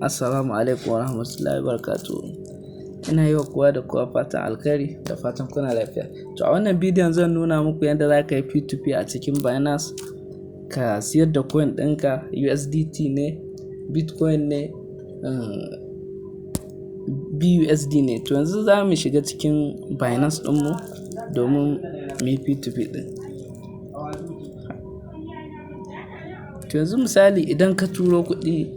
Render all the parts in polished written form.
Assalamu alaikum wa rahmatullahi wa barakatuh. Ina yi wa kowa da kowa fatan alkhairi da fatan kuna lafiya. To a wannan bidiyon zan nuna muku yadda za ka yi P2P a cikin Binance, ka siyar da coin ɗinka, USDT ne, Bitcoin ne, BUSD ne. To yanzu za mu shiga cikin Binance ɗinmu domin mu yi P2P ɗin. To yanzu misali idan ka turo kuɗi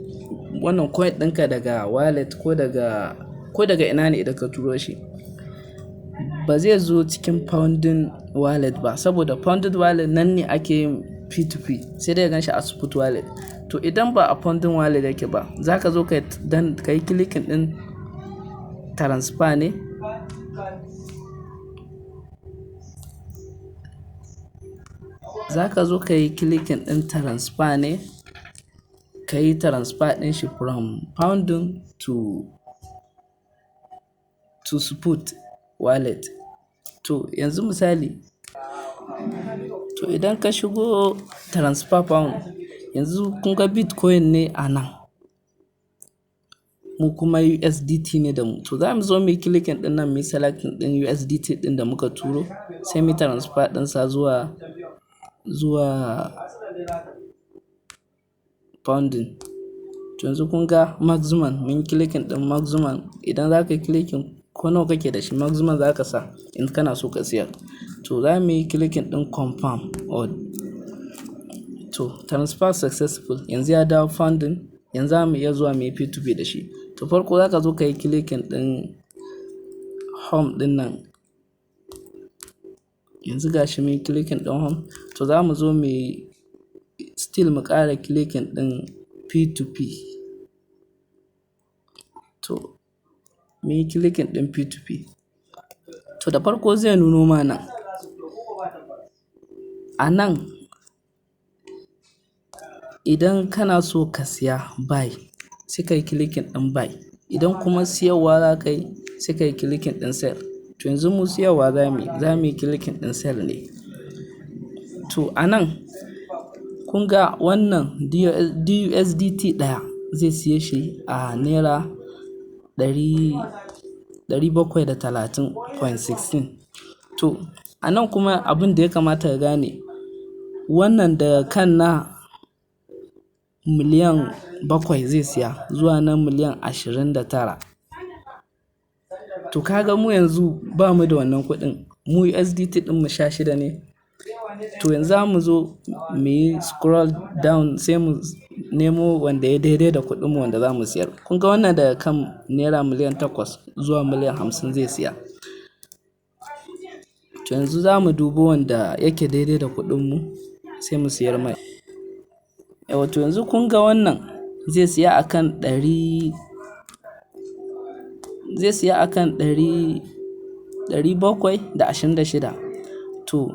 wannan coin ɗinka daga wallet ko daga ina ne idan ka turo shi, ba zai zo cikin pounding wallet ba, saboda pounding wallet nan ne ake yin P2P, sai dai gan shi a spot wallet. To idan ba a pounding wallet yake ba, za ka zo ka yi clicking ɗin transfer ne. Za ka zo ka yi clicking ɗin transfer ne, ka yi transfer ɗin shi from pounding to spot wallet. To yanzu misali, to idan ka shigo transfer pound, yanzu kun ga Bitcoin ne a nan, mu kuma USDT ne da mu. To za mu zo mu yi clicking ɗin nan, mu yi selecting ɗin USDT ɗin da muka turo, sai mu transfer ɗinsa zuwa pounding. To yanzu kun ga maximum, mun yi clicking ɗin maximum. Idan za ka yi clicking ko nawa kake da shi, maximum za ka sa in kana so ka siyar. To za mu yi clicking ɗin confirm or to transfer successful. Yanzu ya dawo pounding, yanzu za mu iya zuwa mu yi P2P da shi. To farko za ka zo ka yi clicking ɗin home ɗin nan. Yanzu ga shi mun yi clicking ɗin home. To za mu zo mu yi still mu ƙara clicking ɗin P2P. To mun yi clicking ɗin P2P. To da farko zai nuno ma nan. A nan idan kana so ka siya buy, sai ka yi clicking ɗin buy. Idan kuma siyarwa za ka yi, sai ka yi clicking ɗin sell. To yanzu mu siyarwa za mu yi clicking ɗin sell ne. To a nan kun ga wannan DUSDT ɗaya zai siye shi a naira 730.16. To a nan kuma abin da ya kamata ka gane, wannan da kan na miliyan 7 zai siya zuwa na miliyan 29. To kaga mu yanzu ba mu da wannan kuɗin, mu USDT ɗin mu 16 ne. To yanzu za mu zo mu yi scroll down, sai mu nemo wanda ya daidai da kuɗinmu wanda za mu siyar. Kun ga wannan daga kan naira miliyan 8 zuwa miliyan 50 zai siya. To yanzu za mu dubo wanda yake daidai da kuɗinmu, sai mu siyar mai. To yanzu kun ga wannan zai siya akan 726. To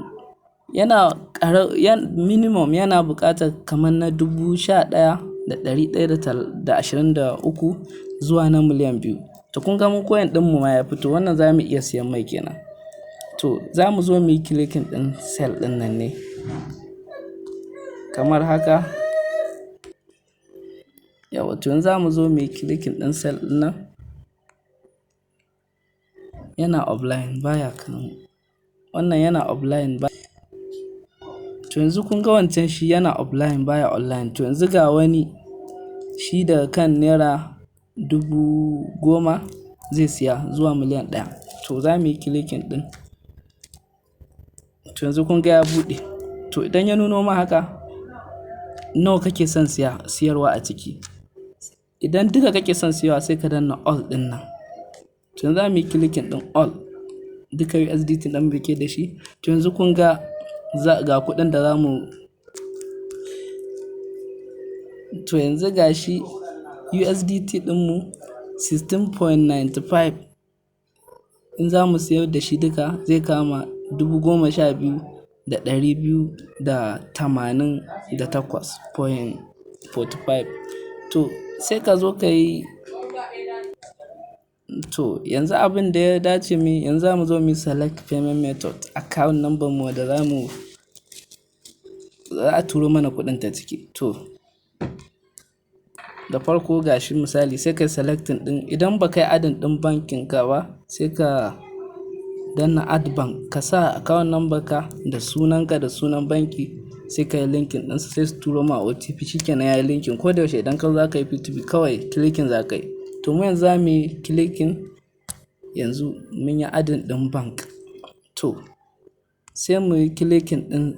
minimum yana buƙatar kamar na 11,123 zuwa na miliyan 2. To kun ga mu coin ɗinmu ma ya fito, wannan za mu iya siyan mai kenan. To za mu zo mu yi clicking ɗin sell ɗin nan ne, kamar haka. To yanzu za mu zo mu yi clicking ɗin sell ɗin nan. Yana offline baya kan wannan, yana offline ba. To yanzu kun ga wancan shi yana offline baya online. To yanzu ga wani shi daga kan naira 10,000 zai siya zuwa miliyan 1. To za mu yi clicking ɗin. To yanzu kun ga ya buɗe. To idan ya nuno ma haka, nawa kake son siyarwa a ciki. Idan duka kake son siyarwa, sai ka danna all ɗin nan. To yanzu za mu yi clicking ɗin all, duka USDT ɗin da ke da shi. To yanzu kun ga kuɗin da za mu. To yanzu ga shi USDT ɗinmu 16.95. in za mu siyar da shi duka zai kama 12,288.45. To sai ka zo ka yi. To yanzu abin da ya dace mu yanzu za mu zo mu select payment method, account number mu da za a turo mana kuɗin ta ciki. To da farko gashi misali sai kai selecting din, idan ba kai adin din bankin ka ba sai ka danna add bank, ka sa account number ka da sunanka da sunan banki, sai ka yi linkin ɗinsa sai su turo ma OTP, shikenan ya yi linkin. Ko da yaushe idan ka za ka yi P2P kawai clicking za ka yi. To mu yanzu za mu yi clicking, yanzu mun yi adin ɗin bank, to sai mu yi clicking ɗin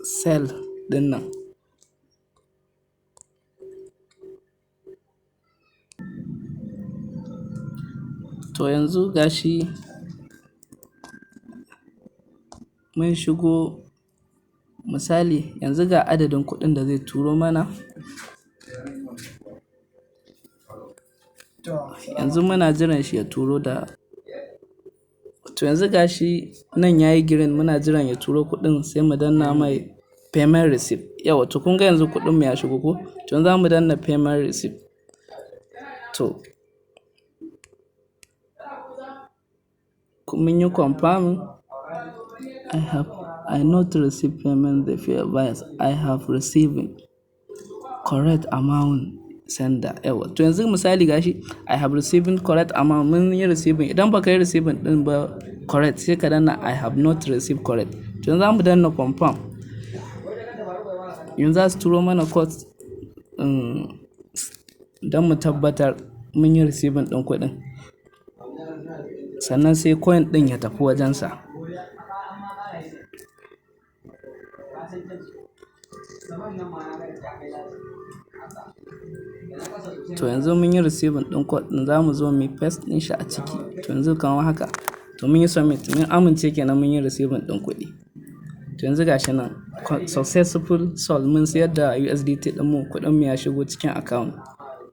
sell ɗin nan. To yanzu gashi mun shigo, misali yanzu ga adadin kuɗin da zai turo mana. Yanzu muna jiran shi ya turo da, to yanzu gashi nan yayi green, muna jiran ya turo kuɗin, sai mu danna mai payment receipt. Yawa, to kun ga yanzu kuɗin mu ya shigo ko? To yanzu za mu danna payment receipt. To mun yi confirm, I not receive payment the fee advice, I have received correct amount sender. Yawa, to yanzu misali gashi I have received correct amount, mun yi receiving. Idan baka yi receiving din ba correct sai ka danna I have not received correct. To yanzu za mu danna confirm. Yanzu za su turo mana code don mu tabbatar mun yi receiving din kuɗin, sannan sai coin din ya tafi wajensa. To yanzu mun yi receiving din code din, za mu zo mu paste din shi a ciki. To yanzu kamar haka, to mun yi submit, mun amince kenan mun yi receiving din kuɗi. To yanzu gashi nan successful sold, mun sayar da USDT din mu, kuɗin mu ya shigo cikin account.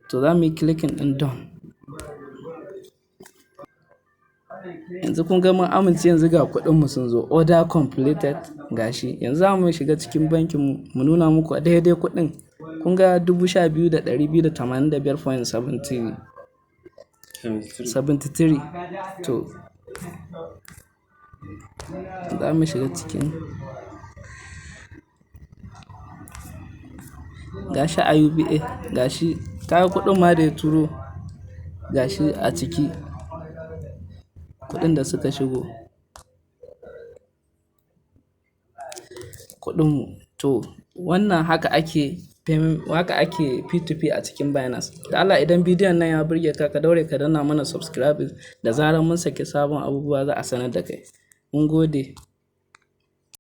To za mu yi clicking din done. Yanzu kun ga mun amince, yanzu ga kuɗin mu sun zo, order completed gashi. Yanzu za mu shiga cikin bankin mu nuna muku daidai kuɗin. Kun ga 12,285.73. To za mu shiga cikin, gashi a UBA, gashi kaga kuɗin ma da ya turo gashi a ciki, kuɗin da suka shigo, kuɗin mu. To wannan haka ake P2P a cikin Binance. Da Allah idan bidiyon nan ya burge ka, ka daure ka danna mana subscribe, da zarar mun saki sabon abubuwa za a sanar da kai. Mun gode.